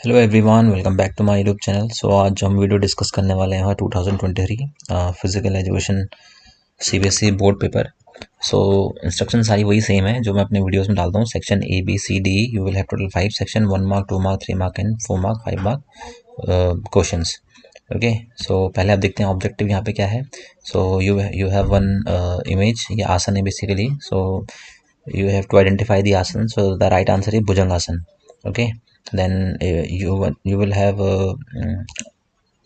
Hello everyone, welcome back to my YouTube channel. So आज जो हम वीडियो डिस्कस करने वाले हैं 2023 physical education CBSE board paper. So instruction सारी वही सेम है जो मैं अपने वीडियोस में डालता हूँ। Section A B C D you will have total 5 section, 1 mark 2 mark 3 mark and 4 mark 5 mark questions. Okay, so पहले आप देखते हैं ऑब्जेक्टिव यहाँ पे क्या है। So you have one image, ये आसन है basically. So you have to identify the asana. So the right answer is bhujangasana. Okay, then you will have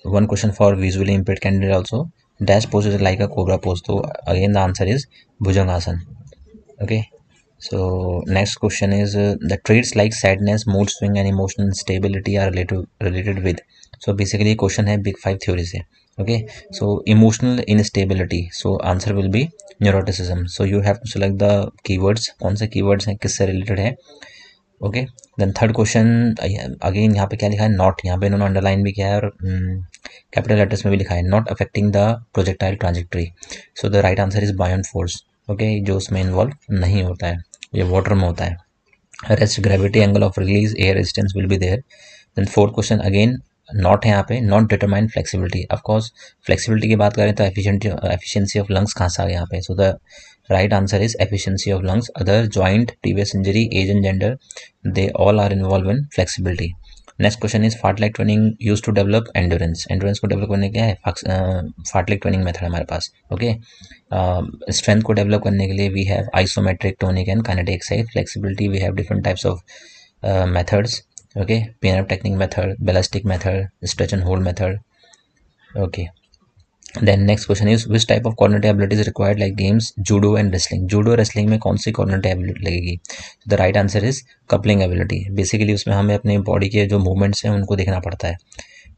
one question for visually impaired candidate also. Dash pose is like a cobra pose, so again the answer is bhujangasana. Okay, so next question is the traits like sadness, mood swing and emotional instability are related with. So basically question है big five theory से. Okay, so emotional instability, so answer will be neuroticism. So you have to select the keywords, कौन से keywords हैं, किससे related है. Okay, then third question again यहाँ पे क्या लिखा है, नॉट। यहाँ पे इन्होंने अंडरलाइन भी किया है और कैपिटल लेटर्स में भी लिखा है, not affecting the projectile trajectory. So the right answer is buoyant force. Okay, जो उसमें इन्वॉल्व नहीं होता है, ये वाटर में होता है। Rest gravity angle of release air resistance will be there. Then fourth question again not है यहाँ पे, not determine flexibility. Of course flexibility की बात करें तो एफिशिएंसी ऑफ लंग्स कहाँ से आ गया यहाँ पे। So the right answer is efficiency of lungs. Other joint, previous injury, age and gender, they all are involved in flexibility. Next question is fartlek training use to develop endurance. Endurance को develop करने क्या है, fartlek training method हमारे पास। Okay, strength को develop करने के लिए we have isometric, tonic and kinetic exercise. Flexibility we have different types of methods. Okay, pin up technique method, ballistic method, stretch and hold method. Okay, then next question is which type of coordinative abilities required like games judo and wrestling. Judo wrestling में कौन सी coordinative ability लगेगी? The right answer is coupling ability. Basically उसमें हमें अपने body के जो movements हैं उनको देखना पड़ता है.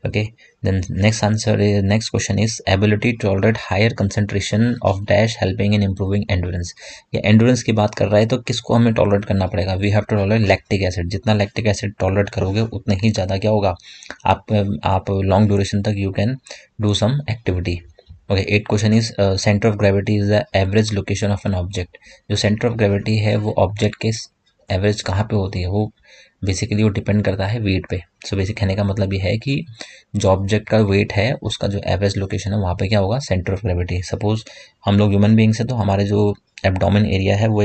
Okay, then next question is ability to tolerate higher concentration of dash helping in improving endurance. ये एंड्योरेंस की बात कर रहा है तो किसको हमें टॉलरेट करना पड़ेगा? We have to tolerate lactic acid. जितना लैक्टिक एसिड टॉलरेट करोगे उतना ही ज़्यादा क्या होगा, आप लॉन्ग ड्यूरेशन तक you can do some activity. Okay, 8 question is centre of gravity is the average location of an object. जो सेंटर ऑफ ग्रेविटी है वो ऑब्जेक्ट के एवरेज कहाँ पे होती है, वो बेसिकली वो डिपेंड करता है वेट पे. सो बेसिक कहने का मतलब ये है कि जो ऑब्जेक्ट का वेट है उसका जो एवरेज लोकेशन है वहाँ पे क्या होगा, सेंटर ऑफ ग्रेविटी. सपोज हम लोग ह्यूमन बीइंग्स है तो हमारे जो एब्डोमेन एरिया है वो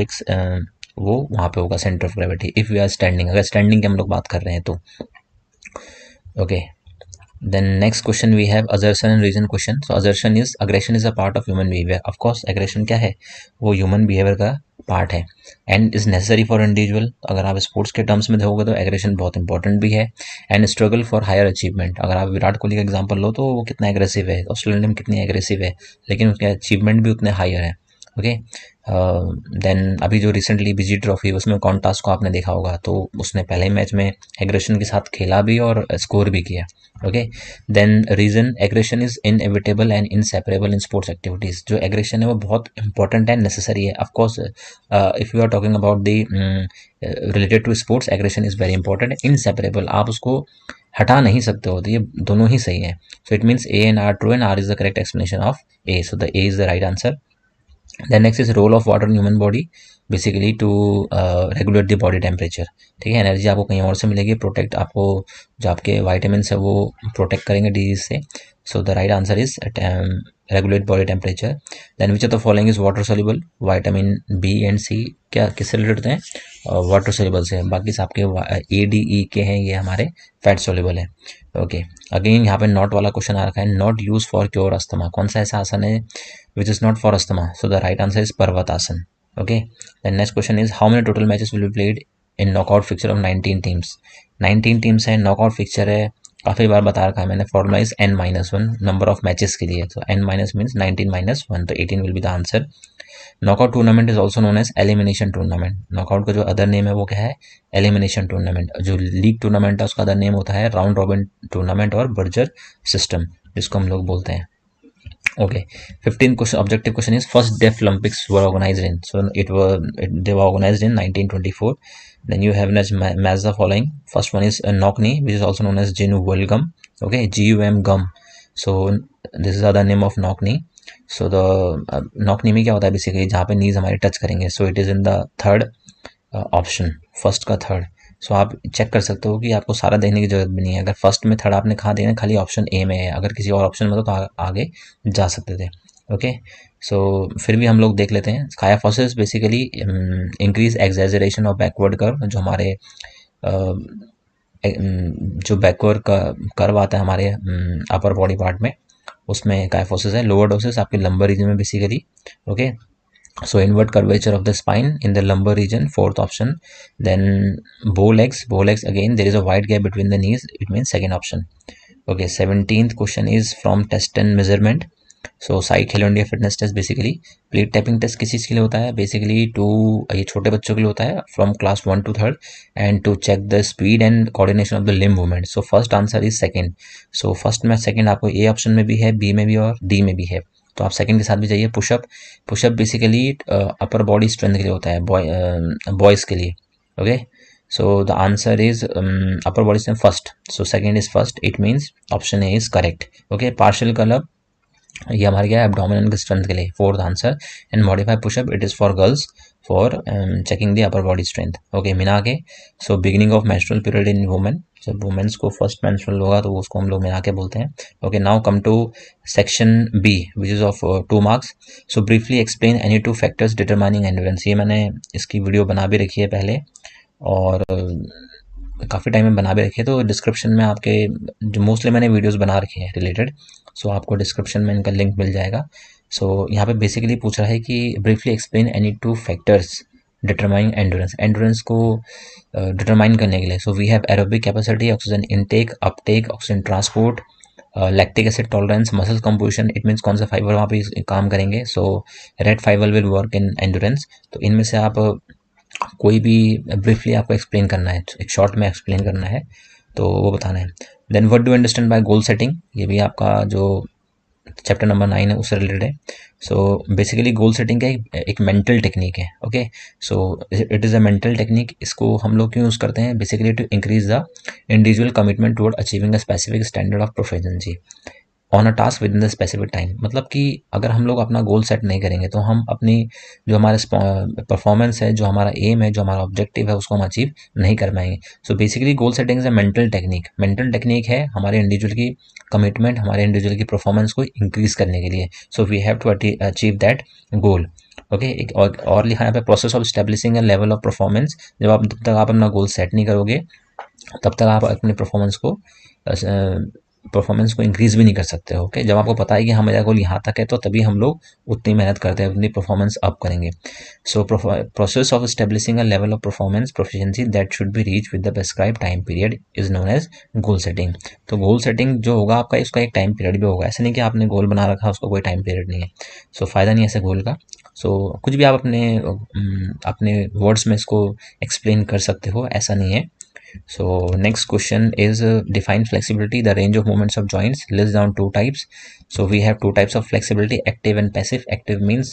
वहाँ पे होगा centre of gravity. If we are standing, अगर स्टैंडिंग की हम लोग बात कर रहे हैं तो. Okay, then next question we have assertion and reason question. So assertion is aggression is a part of human behavior. Of course aggression क्या है, वो human behavior का पार्ट है. And is necessary for individual. अगर आप sports के terms में देखोगे तो एग्रेशन बहुत इंपॉर्टेंट भी है. And struggle for higher achievement. अगर आप विराट कोहली का एग्जांपल लो तो वो कितना एग्रेसिव है, ऑस्ट्रेलिया टीम कितनी एग्रेसिव है, लेकिन उसके अचीवमेंट भी उतने हायर है. ओके, देन अभी जो रिसेंटली बीजी ट्रॉफी उसमें कॉन्टास को आपने देखा होगा तो उसने पहले मैच में एग्रेशन के साथ खेला भी और स्कोर भी किया. Okay, then reason aggression is inevitable and inseparable in sports activities. जो एग्रेशन है वो बहुत इंपॉर्टेंट एंड नेसेसरी है. Of course if you are talking about the related to sports, aggression is very important. Inseparable, आप उसको हटा नहीं सकते हो, तो ये दोनों ही सही है. So it means A and R true and R is the correct explanation of A. So the A is the right answer. Then next is role of water in human body, basically to regulate the body temperature. ठीक है, energy आपको कहीं और से मिलेगी, protect आपको जो आपके वाइटामिन्स है वो प्रोटेक्ट करेंगे डिजीज से. So the right answer is regulate body temperature. Then which of the following is water soluble. Vitamin B and C क्या किससे रिलेटेड हैं, वाटर सोल्यूबल से. बाकी आपके ए डी ई के हैं ये हमारे फैट सोल्यूबल है. ओके, अगेन यहाँ पे नॉट वाला क्वेश्चन आ रखा है, not use for cure asthma. कौन सा ऐसा आसन है which is not for asthma? So the right answer is Parvatasana. Okay, the next question is how many total matches will be played in knockout fixture of 19 teams. 19 teams है, knockout fixture है, काफ़ी बार बता रखा है मैंने. Formula is n-1 number of matches के लिए. तो n- मीन्स 19-1, तो 18 will be the answer. Knockout tournament is also known as elimination tournament. Knockout का जो अदर नेम है वो क्या है, एलिमिनेशन टूर्नामेंट. जो लीग टूर्नामेंट है उसका अदर नेम होता है राउंड रॉबिन टूर्नामेंट और बर्जर सिस्टम, जिसको हम लोग बोलते हैं. Okay, 15th question, objective question is first Deaf Olympics were organized in. So they were organized in 1924. Then you have match the following. First one is Knockney, which is also known as Gum Gum. Okay, GUM Gum. So this is the other name of Knockney. So the Knockney में क्या होता है basically, जहाँ पे नीज हमारे touch करेंगे. So it is in the third option, first का third. सो आप चेक कर सकते हो कि आपको सारा देखने की जरूरत भी नहीं है। अगर फर्स्ट में थर्ड आपने कहा देखना, खाली ऑप्शन ए में है, अगर किसी और ऑप्शन में तो आगे जा सकते थे। ओके, सो फिर भी हम लोग देख लेते हैं। Kyphosis basically increase exaggeration of backward curve, जो हमारे जो बैकवर्ड का कर्व आता है हमारे अपर बॉडी पार्ट में, उसमें काइफोसिस है। लोअर डोसेस आपके लंबर रीजन में basically. Okay, so inward curvature of the spine in the lumbar region, fourth option. Then bow legs again there is a wide gap between the knees, it means second option. Okay, 17th question is from test and measurement. So साइक हेलो India fitness test basically plate tapping test किस चीज़ के लिए होता है, basically to, ये छोटे बच्चों के लिए होता है from class 1 to 3rd, and to check the speed and coordination of the limb movement. So first answer is second. So first में सेकंड आपको ए ऑप्शन में भी है, बी में भी और डी में भी है, तो आप सेकंड के साथ भी जाइए। Pushup, pushup basically upper body strength के लिए होता है, बॉयज़ के लिए। Okay, so the answer is upper body strength first, so second is first, it means option A is correct. Okay, partial curl ये हमारे क्या है, एब्डोमिनल की स्ट्रेंथ के लिए, fourth answer. And modify pushup it is for girls for checking the upper body strength. Okay, मिना के, so beginning of menstrual period in women, जब वुमेन्स को फर्स्ट मेंस्ट्रुअल होगा तो उसको हम लोग मिना के बोलते हैं। Okay, now come to section B which is of 2 marks. So briefly explain any 2 factors determining endurance. ये मैंने इसकी वीडियो बना भी रखी है पहले, और काफ़ी टाइम में बना भी रखी है, तो डिस्क्रिप्शन में आपके जो मोस्टली मैंने वीडियोस बना रखी हैं रिलेटेड, सो आपको डिस्क्रिप्शन में इनका लिंक मिल जाएगा। सो यहाँ पे बेसिकली पूछ रहा है कि briefly explain any 2 factors determining endurance, endurance को डिटरमाइन करने के लिए। So we have aerobic capacity, oxygen intake, uptake, oxygen transport, lactic acid tolerance, muscle composition, it means कौन सा फाइबर वहाँ पे काम करेंगे। So red fibre will work in endurance. तो इनमें से आप कोई भी ब्रीफली आपको एक्सप्लेन करना है, एक शॉर्ट में एक्सप्लेन करना है, तो वो बताना है। Then what do understand by goal setting, ये भी आपका जो चैप्टर नंबर 9 है उससे रिलेटेड है। सो बेसिकली गोल सेटिंग का एक मेंटल टेक्निक है। Okay, so it is a mental technique. इसको हम लोग क्यों यूज़ करते हैं, basically to increase the individual commitment toward achieving a specific standard of proficiency on a task within the specific time. मतलब कि अगर हम लोग अपना गोल सेट नहीं करेंगे तो हम अपनी जो हमारे परफॉर्मेंस है, जो हमारा एम है, जो हमारा ऑब्जेक्टिव है, उसको हम अचीव नहीं कर पाएंगे। So basically goal setting is a mental technique. Mental technique है हमारे इंडिविजुअल की कमिटमेंट, हमारे इंडिविजुअल की परफॉर्मेंस को इंक्रीज करने के लिए। So we have to achieve that goal. Okay, एक और लिखा है यहाँ पे, process of establishing a level of performance. जब तक आप अपना गोल सेट नहीं करोगे तब तक आप अपनी परफॉर्मेंस को इंक्रीज भी नहीं कर सकते हो। ओके, जब आपको पता है कि हाँ मेरा गोल यहाँ तक है, तो तभी हम लोग उतनी मेहनत करते हैं, अपनी परफॉर्मेंस अप करेंगे। So process of establishing a level of performance proficiency that should be reach with the prescribe time period is known as goal setting. तो गोल सेटिंग जो होगा आपका, इसका एक टाइम पीरियड भी होगा। ऐसा नहीं कि आपने गोल बना रखा उसका कोई टाइम पीरियड नहीं है। सो फ़ायदा नहीं है ऐसे गोल का। सो कुछ भी आप अपने वर्ड्स में इसको एक्सप्लेन कर सकते हो, ऐसा नहीं है। So next question is define flexibility, the range of movements of joints, list down 2 types. So we have 2 types of flexibility, active and passive. Active means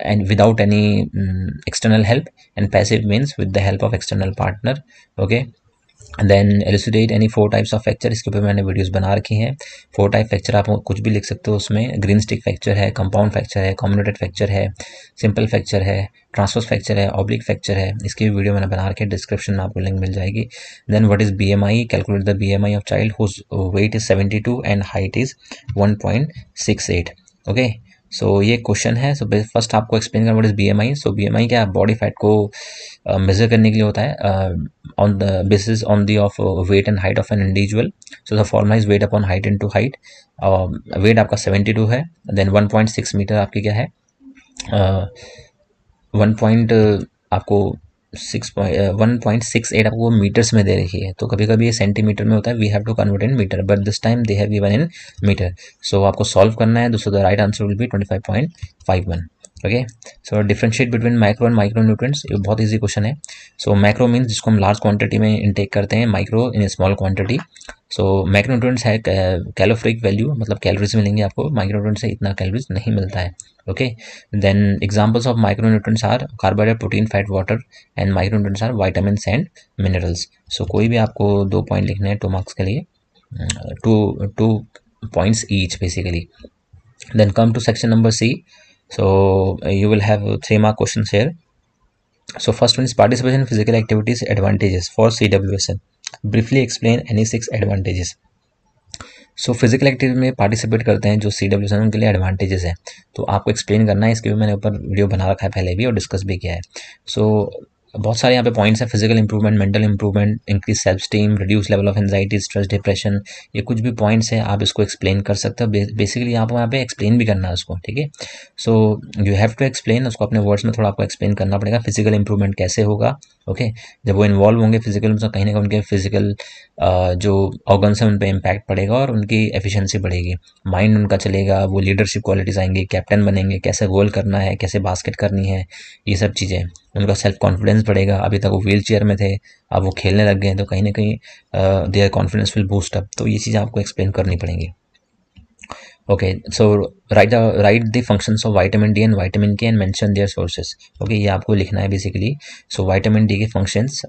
and without any external help, and passive means with the help of external partner. Okay, then elucidate any 4 types of fracture, इसके ऊपर मैंने videos बना रखी हैं। 4 type fracture आप कुछ भी लिख सकते हो उसमें, ग्रीन स्टिक फ्रैक्चर है, कंपाउंड फ्रैक्चर है, कम्युनेटेड फ्रैक्चर है, सिंपल फ्रैक्चर है, ट्रांसवर्स फ्रैक्चर है, ऑब्लिक फ्रैक्चर है। इसकी भी वीडियो मैंने बना रखी है, डिस्क्रिप्शन में आपको लिंक मिल जाएगी। Then what is BMI, calculate the BMI of child whose weight is 72 and height is 1.68। Okay, so ये क्वेश्चन है। सो फर्स्ट आपको एक्सप्लेन करना what is BMI. So BMI क्या, बॉडी फैट को मेजर करने के लिए होता है on the basis on the of weight and height of an individual. So the formula is weight upon height into height. Weight आपका 72 है, then 1.6 मीटर आपकी क्या है, 1.68 आपको मीटर्स में दे रखी है। तो कभी कभी ये सेंटीमीटर में होता है, we have to convert in metre, but this time they have given in metre. So आपको सॉल्व करना है, so the right answer will be 25.51। Okay, so differentiate between micro and micro nutrients, ये बहुत easy question है। सो macro means जिसको हम large quantity में intake करते हैं, micro in small quantity. So macro nutrients है कैलोरीफिक वैल्यू, मतलब कैलोरीज मिलेंगे आपको, माइक्रो न्यूट्रिएंट्स से इतना कैलोरीज नहीं मिलता है। Okay, then examples of micro nutrients are carbohydrate, protein, fat, water, and micro nutrients are vitamins and minerals. So कोई भी आपको 2 पॉइंट लिखने हैं 2 मार्क्स के लिए, 2 points each basically. Then come to section number C. So you will have 3 mark questions here. So first one is participation in physical activities advantages for CWSN. Briefly explain any 6 advantages. So physical activity में participate करते हैं जो CWSN उनके लिए advantages है, तो आपको explain करना है। इसके भी मैंने ऊपर वीडियो बना रखा है पहले भी और डिस्कस भी किया है। सो बहुत सारे यहाँ पे पॉइंट्स हैं। Physical improvement, mental improvement, increase self esteem, reduce level of anxiety, stress, depression, ये कुछ भी पॉइंट्स हैं, आप इसको एक्सप्लेन कर सकते हो। बेसिकली आपको यहाँ पे एक्सप्लेन भी करना है उसको, ठीक है। So you have to explain, उसको अपने वर्ड्स में थोड़ा आपको एक्सप्लेन करना पड़ेगा। फिजिकल इंप्रूवमेंट कैसे होगा, ओके जब वो इन्वॉल्व होंगे फिजिकल में, तो कहीं ना कहीं उनके फिजिकल जो ऑर्गन्स हैं उन पर इम्पैक्ट पड़ेगा और उनकी एफिशिएंसी बढ़ेगी, माइंड उनका चलेगा, वो लीडरशिप क्वालिटीज़ आएंगी, कैप्टन बनेंगे, कैसे गोल करना है, कैसे बास्केट करनी है, ये सब चीज़ें। उनका सेल्फ कॉन्फिडेंस बढ़ेगा। अभी तक वो व्हील चेयर में थे, अब वो खेलने लग गए हैं, तो कहीं ना कहीं their confidence will boost up. तो ये चीज़ें आपको एक्सप्लेन करनी पड़ेंगी। Okay so write the functions of vitamin D and vitamin K and mention their sources. Okay ये आपको लिखना है बेसिकली। सो विटामिन डी के functions,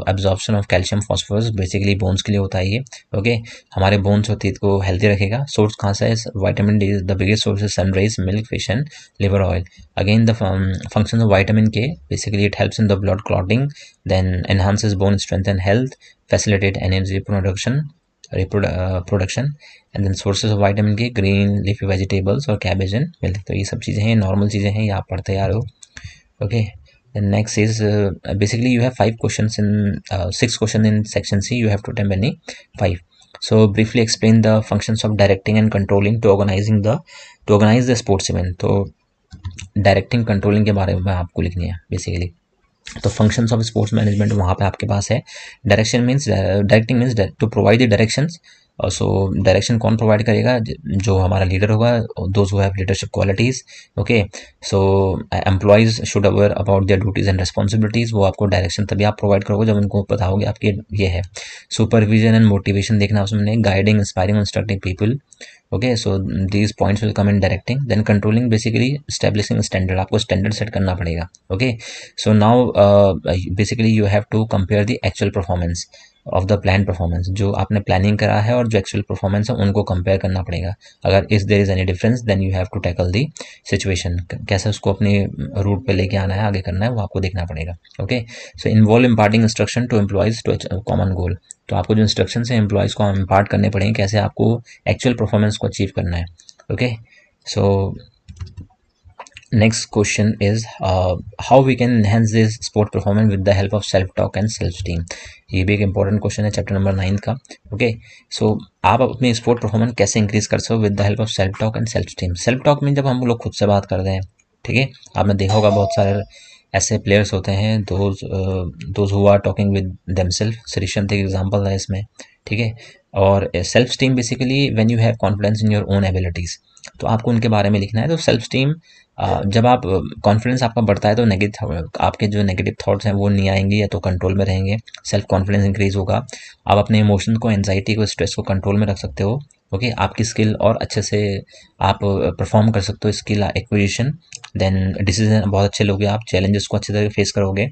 absorption of calcium phosphorus, basically bones के लिए होता है ये। ओके हमारे बोन्स और टीथ को हेल्दी रखेगा। सोर्स कहाँ से है vitamin D? The biggest source is sunrise, milk, fish and liver oil. Again the function of vitamin K, basically it helps in the blood clotting, then enhances bone strength and health, facilitate energy production and then sources of vitamin K, green leafy vegetables और cabbage and milk. तो ये सब चीज़ें हैं, normal चीज़ें हैं, ये आप पढ़ते आ रहे हो। Okay then next is basically you have 5 questions in 6 question in section C, you have to attempt any 5. So briefly explain the functions of directing and controlling to organize the sports event. तो directing controlling के बारे में आपको लिखनी है basically. तो functions of sports management वहाँ पे आपके पास है। Direction means, directing means to provide the directions. So direction कौन प्रोवाइड करेगा? जो हमारा लीडर होगा, those who have leadership qualities. Okay so employees should aware about their duties and responsibilities. वो आपको डायरेक्शन तभी आप प्रोवाइड करोगे जब उनको पता होगी आपकी ये है। सुपरविजन एंड मोटिवेशन देखना उसमें, guiding, inspiring, instructing people. Okay so these points will come in directing. Then controlling, basically establishing standard, आपको स्टैंडर्ड सेट करना पड़ेगा। Okay so now basically you have to compare the actual performance of the plan performance. जो आपने planning करा है और जो actual performance है उनको कंपेयर करना पड़ेगा। अगर इस there is any difference then you have to tackle the situation. कैसे उसको अपने रूट पे लेके आना है, आगे करना है, वो आपको देखना पड़ेगा। Okay so involve imparting instruction to employees to common goal. तो आपको जो इंस्ट्रक्शन है एम्प्लॉयज़ को इम्पार्ट करने पड़ेंगे, कैसे आपको एक्चुअल परफॉर्मेंस को अचीव करना है। Okay so next question is how we can enhance this sport performance with the help of self talk and self esteem. ये भी एक इंपॉर्टेंट क्वेश्चन है चैप्टर नंबर 9 का। ओके सो आप अपनी स्पोर्ट परफॉर्मेंस कैसे इंक्रीज कर सकते हो with the help of self talk and self esteem। Self talk में जब हम लोग खुद से बात करते हैं, ठीक है, आपने देखा होगा बहुत सारे ऐसे प्लेयर्स होते हैं those who are talking with themselves. Sreesanth एक एग्जांपल है इसमें, ठीक है। और self esteem basically when you have confidence in your own abilities, तो आपको उनके बारे में लिखना है। तो सेल्फ esteem जब आप कॉन्फिडेंस आपका बढ़ता है तो नेगेटिव, आपके जो नेगेटिव थॉट्स हैं वो नहीं आएंगे या तो कंट्रोल में रहेंगे, सेल्फ कॉन्फिडेंस इंक्रीज होगा। आप अपने इमोशन को, एंजाइटी को, स्ट्रेस को कंट्रोल में रख सकते हो। ओके आपकी स्किल और अच्छे से आप परफॉर्म कर सकते हो, स्किल एक्विजिशन। देन डिसीजन बहुत अच्छे लोगे आप, चैलेंजेस को अच्छे तरह फेस करोगे।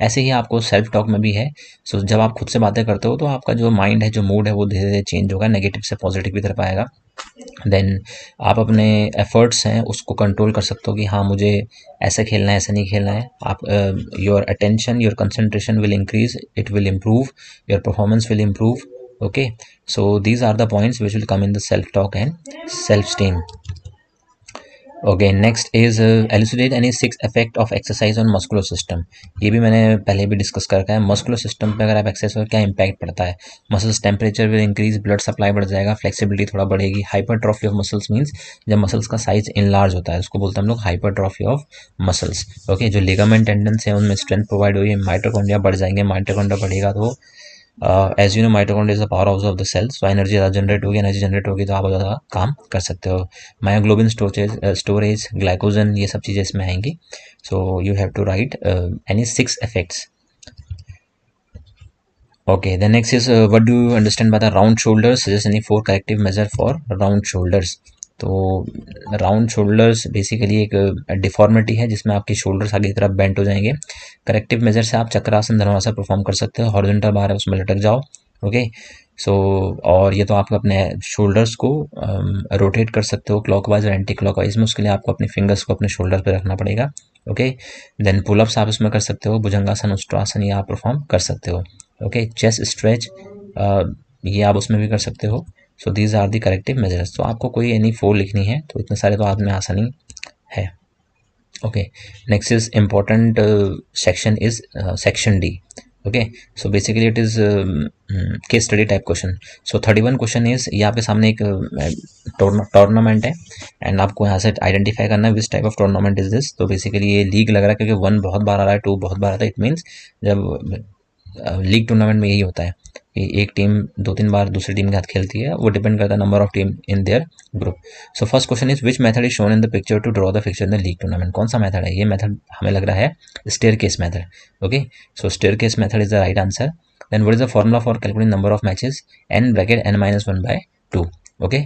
ऐसे ही आपको सेल्फ टॉक में भी है। सो जब आप खुद से बातें करते हो तो आपका जो माइंड है, जो मूड है, वो धीरे धीरे चेंज होगा, नेगेटिव से पॉजिटिव की तरफ आएगा। देन आप अपने एफर्ट्स हैं उसको कंट्रोल कर सकते हो कि हाँ मुझे ऐसे खेलना है, ऐसे नहीं खेलना है। आप your attention, your concentration will increase, it will improve, your performance will improve. Okay so these are the points which will come in the self talk and self esteem. Okay next is elucidate any 6 effect of exercise on muscular system. ये भी मैंने पहले भी discuss कर रखा है। Muscular system पे अगर आप एक्सरसाइज हो क्या इम्पैक्ट पड़ता है? Muscles temperature will increase, blood supply बढ़ जाएगा, फ्लेक्सिबिलिटी थोड़ा बढ़ेगी। हाइपरट्रॉफी ऑफ मसल्स मीन्स जब मसल्स का साइज इनलार्ज होता है, उसको बोलते हैं हम लोग हाइपरट्रॉफी ऑफ मसल्स। ओके जो लिगामेंट टेंडेंस है उनमें स्ट्रेंथ प्रोवाइड होगी, माइटोकॉन्ड्रिया बढ़ जाएंगे, माइटोकॉन्ड्रिया बढ़ेगा तो as you know mitochondria is the power house of the cells. तो एनर्जी ज़्यादा जनरेट होगी, एनर्जी जनरेट होगी तो आप ज़्यादा काम कर सकते हो। मायोग्लोबिन स्टोरेज, ग्लाइकोजन, ये सब चीज़ें इसमें आएंगी। So you have to write any 6 effects. Okay the next is what do you understand by the round shoulders, suggest any 4 corrective measure for round shoulders. तो राउंड शोल्डर्स बेसिकली एक deformity है जिसमें आपके शोल्डर्स आगे की तरफ bent हो जाएंगे। करेक्टिव मेजर से आप चक्रासन, धनुरासन परफॉर्म कर सकते हो। हॉरिजॉन्टल बार है उसमें लटक जाओ, ओके। सो और ये तो आप अपने शोल्डर्स को रोटेट कर सकते हो क्लॉकवाइज और एंटी क्लॉकवाइज में, उसके लिए आपको अपने फिंगर्स को अपने शोल्डर पे रखना पड़ेगा। ओके। देन पुलअप्स आप इसमें कर सकते हो, भुजंगासन, उष्ट्रासन ये आप परफॉर्म कर सकते हो। ओके। चेस्ट स्ट्रेच ये आप उसमें भी कर सकते हो। So these are the corrective measures. तो आपको कोई एनी 4 लिखनी है तो इतने सारे तो आप में आसानी है। Okay, next is important section is section D. Okay, so basically it is case study type question. So 31 question is ये आपके सामने एक टूर्नामेंट है एंड आपको यहाँ से आइडेंटिफाई करना है विच type of tournament is this. तो बेसिकली ये लीग लग रहा है क्योंकि 1 बहुत बार आ रहा है, 2 बहुत बार आता है। इट मीन्स जब लीग टूर्नामेंट में यही होता है कि एक टीम 2-3 बार दूसरी टीम के साथ खेलती है, वो डिपेंड करता है number of team in their group. So first question is which method is shown in the picture to draw the fixture in the league tournament. कौन सा मेथड है? ये मेथड हमें लग रहा है staircase method. Okay, so staircase method is the right answer. Then what is the formula for calculating number of matches? n bracket n-1/2। Okay,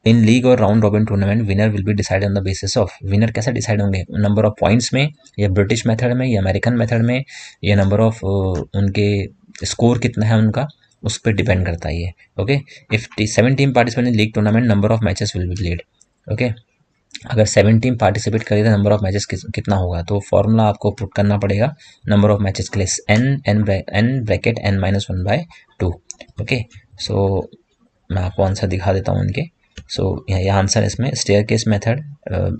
in league और round robin tournament winner will be decide on the basis of. Winner कैसे decide होंगे? Number of points में, या British method में, या American method में, या number of उनके स्कोर कितना है उनका, उस पर डिपेंड करता है ये। Okay, if 7 team participate in league tournament number of matches will be played. Okay, अगर 7 टीम पार्टिसिपेट करें तो नंबर ऑफ मैचेस कितना होगा? तो फॉर्मूला आपको पुट करना पड़ेगा नंबर ऑफ मैचेस के लिए, n ब्रैकेट n-1/2। ओके, सो मैं आपको आंसर दिखा देता हूँ उनके। सो यह आंसर इसमें staircase method,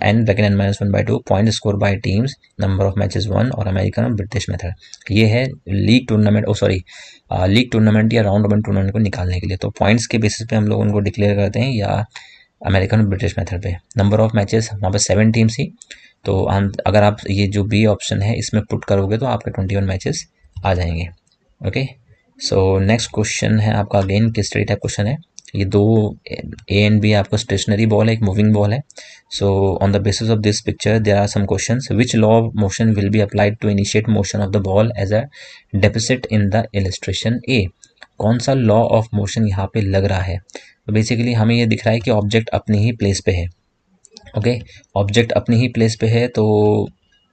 n bracket n-1/2, point score bye teams, number of matches 1, और अमेरिकन और ब्रिटिश मेथड। ये है लीग टूर्नामेंट, लीग टूर्नामेंट या राउंड रॉबिन टूर्नामेंट को निकालने के लिए। तो पॉइंट्स के बेसिस पे हम लोग उनको डिक्लेयर करते हैं, या अमेरिकन और ब्रिटिश मेथड पे। नंबर ऑफ मैचेस वहाँ पे 7 टीम्स ही, तो अगर आप ये जो बी ऑप्शन है इसमें पुट करोगे तो आपके 21 मैचेस आ जाएंगे। ओके, सो नेक्स्ट क्वेश्चन है आपका अगेन किस स्टडी टाइप क्वेश्चन है। ये दो ए एंड बी आपको स्टेशनरी बॉल है, एक मूविंग बॉल है। So on the basis of this picture there are some questions. Which law of motion will be applied to initiate motion of the ball as a depicted in the illustration A. कौन सा law of motion यहाँ पे लग रहा है? तो basically हमें ये दिख रहा है कि ऑब्जेक्ट अपनी ही प्लेस पे है। ओके, ऑब्जेक्ट अपनी ही प्लेस पे है तो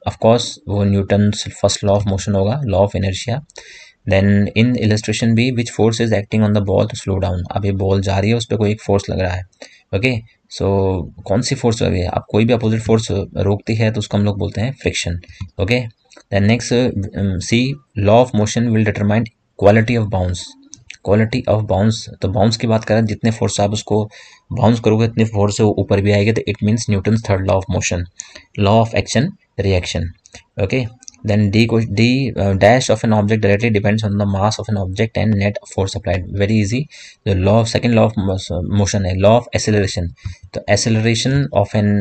ऑफ कोर्स वो Newton first law of motion होगा, law of inertia. Then in illustration B which force is acting on the ball to slow down. अब ये बॉल जा रही है, उस पर कोई एक फोर्स लग रहा है। ओके, सो कौन सी फोर्स लग रही है? अब कोई भी अपोजिट फोर्स रोकती है तो उसको हम लोग बोलते हैं friction. Okay, then next see law of motion will determine quality of bounce. Quality of bounce, तो बाउंस की बात करें, जितने फोर्स आप उसको बाउंस करोगे इतनी फोर्स से वो ऊपर भी आएगी, तो it means Newton's third law of motion, law of action reaction. Okay, then d dash of an object directly depends on the mass of an object and net force applied. Very easy. The law of second law of motion है law of acceleration. तो acceleration of an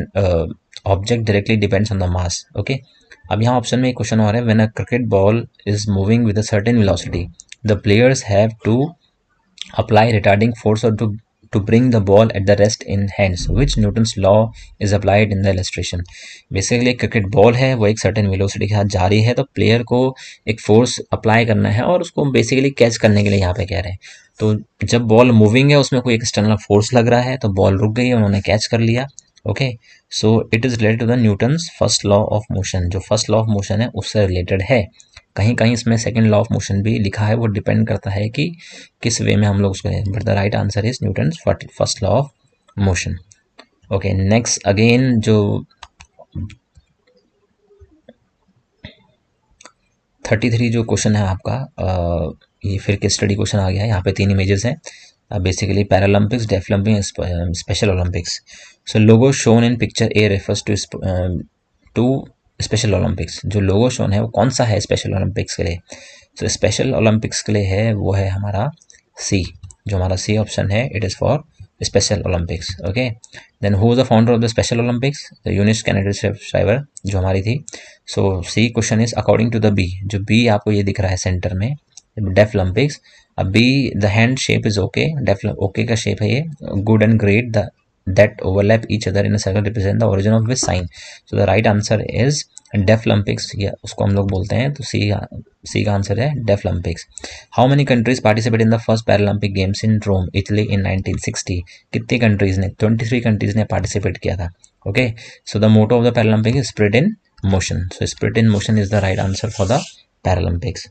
object directly depends on the mass. Okay, अब यहाँ option में एक question और है, when a cricket ball is moving with a certain velocity the players have to apply retarding force or to bring the ball at the rest in hands. Which Newton's law is applied in the illustration? Basically cricket ball है, वो एक certain velocity के साथ जा रही है, तो player को एक फोर्स अप्लाई करना है और उसको बेसिकली कैच करने के लिए यहाँ पे कह रहे हैं। तो जब बॉल मूविंग है उसमें कोई एक्सटर्नल फोर्स लग रहा है, तो बॉल रुक गई, उन्होंने कैच कर लिया। Okay, so it is related to the Newton's first law of motion. जो फर्स्ट लॉ ऑफ मोशन है उससे रिलेटेड है। कहीं कहीं इसमें सेकंड लॉ ऑफ मोशन भी लिखा है, वो डिपेंड करता है कि किस वे में हम लोग उसको, but the right answer is Newton's first law of motion. Okay, next again जो 33 जो क्वेश्चन है आपका, ये फिर केस स्टडी क्वेश्चन आ गया है। यहाँ पे 3 इमेजेस हैं basically, Paralympics, Deaflympics, special Olympics. So logo shown in picture A refers to special Olympics. जो लोगो शोन है वो कौन सा है स्पेशल ओलंपिक्स के लिए? तो स्पेशल ओलंपिक्स के लिए है वो है हमारा सी, जो हमारा सी ऑप्शन है, it is for special Olympics. Okay, then who is the founder of the special Olympics? The Eunice Kennedy Shriver जो हमारी थी। सो C question is according to the B, जो बी आपको ये दिख रहा है सेंटर में, डेफलंपिक्स। अब B the hand shape is okay, okay का शेप है ये, good and great the that overlap each other in a circle represent the origin of which sign? So the right answer is डेफलंपिक्स, या उसको हम लोग बोलते हैं, तो सी का आंसर है Deaflympics. How many countries participate in the first Paralympic games in Rome Italy in 1960? कितनी कंट्रीज ने? 23 कंट्रीज ने पार्टिसिपेट किया था। Okay, so the motto of the Paralympic is spirit in motion. So spirit in motion is the right answer for the Paralympics.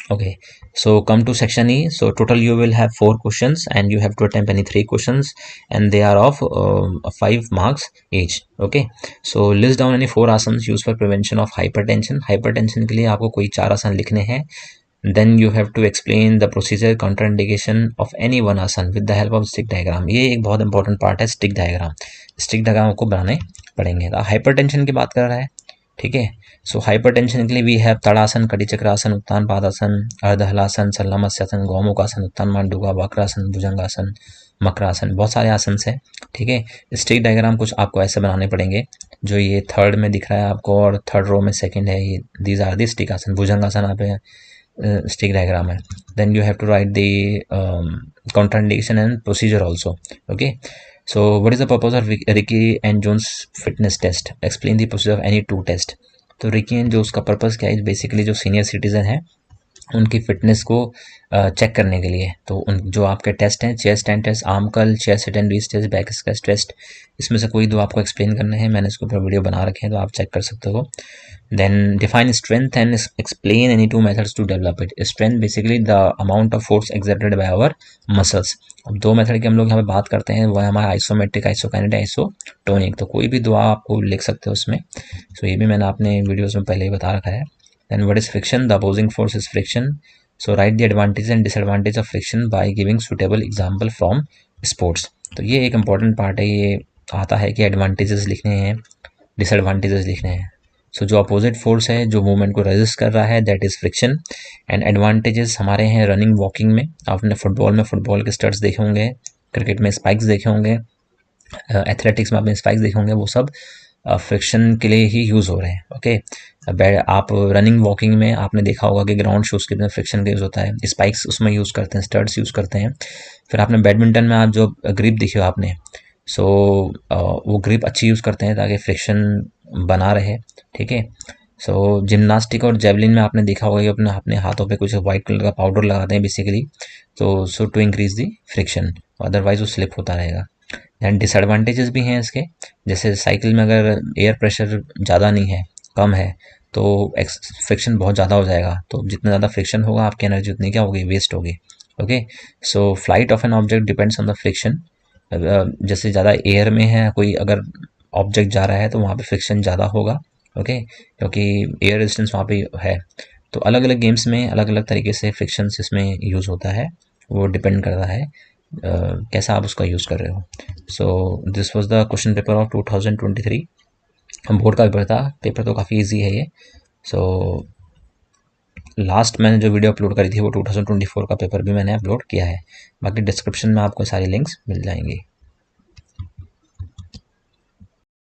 Okay, so come to section E. So total you will have 4 questions and you have to attempt any 3 questions, and they are of 5 marks each. Okay, so list down any 4 asanas used for prevention of hypertension. Hypertension के लिए आपको कोई 4 आसन लिखने हैं. Then you have to explain the procedure, contraindication of any one आसन with the help of stick diagram. ये एक बहुत इंपॉर्टेंट पार्ट है, स्टिक डायग्राम. स्टिक डायग्राम आपको बनाने पड़ेंगे. हाइपरटेंशन की बात कर रहा है, ठीक है. सो हाइपरटेंशन के लिए वी हैव तड़ासन, कटी चक्रासन, उत्तान पादासन, अर्धहलासन, सल्लामस्यासन, गौमुखासन, उत्तान मांडुका, वक्रासन, भुजंगासन, मकरासन. बहुत सारे आसन है, ठीक है. स्टिक डायग्राम कुछ आपको ऐसे बनाने पड़ेंगे. जो ये थर्ड में दिख रहा है आपको और थर्ड रो में सेकंड है, ये these are the stick asana. Bhujangasana आप स्टिक डायग्राम है. Then you have to write the contraindication and procedure also. Okay, so what is the purpose of Ricky and Jones fitness test? Explain the procedure of any 2 test. तो Ricky and Jones का purpose क्या है? Basically जो senior citizen है उनकी fitness को check करने के लिए. तो उन जो आपके टेस्ट हैं, chest stand test, arm curl, chest sit and reach test, back squat test, इसमें से कोई 2 आपको एक्सप्लेन करने हैं. मैंने इसके ऊपर वीडियो बना रखे हैं तो आप चेक कर सकते हो. Then define strength and explain any 2 methods to develop it. Strength basically the amount of force exerted by our muscles. अब 2 मेथड की हम लोग यहाँ पे बात करते हैं, वो है हमारा आइसोमेट्रिक, आइसोकाइनेटिक, आइसोटोनिक. तो कोई भी 2 आपको लिख सकते हो उसमें. सो ये भी मैंने अपने वीडियोस में पहले ही बता रखा है. Then what is friction? The opposing force is friction. So write the advantage and disadvantage of friction by giving suitable example from sports. तो ये एक important part है. ये आता है कि advantages लिखने हैं, disadvantages लिखने हैं. So जो opposite force है, जो movement को resist कर रहा है, that is friction. And advantages हमारे हैं running, walking में. आपने फुटबॉल के स्टड्स देखे होंगे, क्रिकेट में स्पाइक्स देखे होंगे, एथलेटिक्स में आपने स्पाइक्स देखे होंगे. वो सब फ्रिक्शन के लिए ही यूज़ हो रहे हैं. ओके, आप रनिंग वॉकिंग में आपने देखा होगा कि ग्राउंड शूज़ के अंदर फ्रिक्शन का यूज़ होता है, स्पाइक्स उसमें यूज़ करते हैं, स्टड्स यूज़ करते हैं. फिर आपने बैडमिंटन में आप जो ग्रिप देखी हो आपने, सो वो ग्रिप अच्छी यूज़ करते हैं ताकि फ्रिक्शन बना रहे, ठीक है. सो जिम्नास्टिक और जेवलिन में आपने देखा होगा कि अपने अपने हाथों पे कुछ वाइट कलर का पाउडर लगाते हैं बेसिकली, तो so to increase the friction, otherwise वो स्लिप होता रहेगा. एंड डिसएडवांटेजेस भी हैं इसके, जैसे साइकिल में अगर एयर प्रेशर ज़्यादा नहीं है, कम है, तो फ्रिक्शन बहुत ज़्यादा हो जाएगा. तो जितना ज़्यादा फ्रिक्शन होगा आपकी एनर्जी उतनी क्या होगी, वेस्ट होगी. Okay, so flight of an object depends on the friction. जैसे ज़्यादा एयर में है कोई अगर ऑब्जेक्ट जा रहा है तो वहाँ पे फ्रिक्शन ज़्यादा होगा. ओके, क्योंकि एयर रेजिस्टेंस वहाँ पे है. तो अलग अलग गेम्स में अलग अलग तरीके से फ्रिक्शन इसमें यूज़ होता है, वो डिपेंड करता है कैसा आप उसका यूज़ कर रहे हो. So this was the question paper of 2023. Board का पेपर था. पेपर तो काफ़ी इजी है ये. सो लास्ट मैंने जो वीडियो अपलोड करी थी वो 2024 का पेपर भी मैंने अपलोड किया है. बाकी डिस्क्रिप्शन में आपको सारी लिंक्स मिल जाएंगी.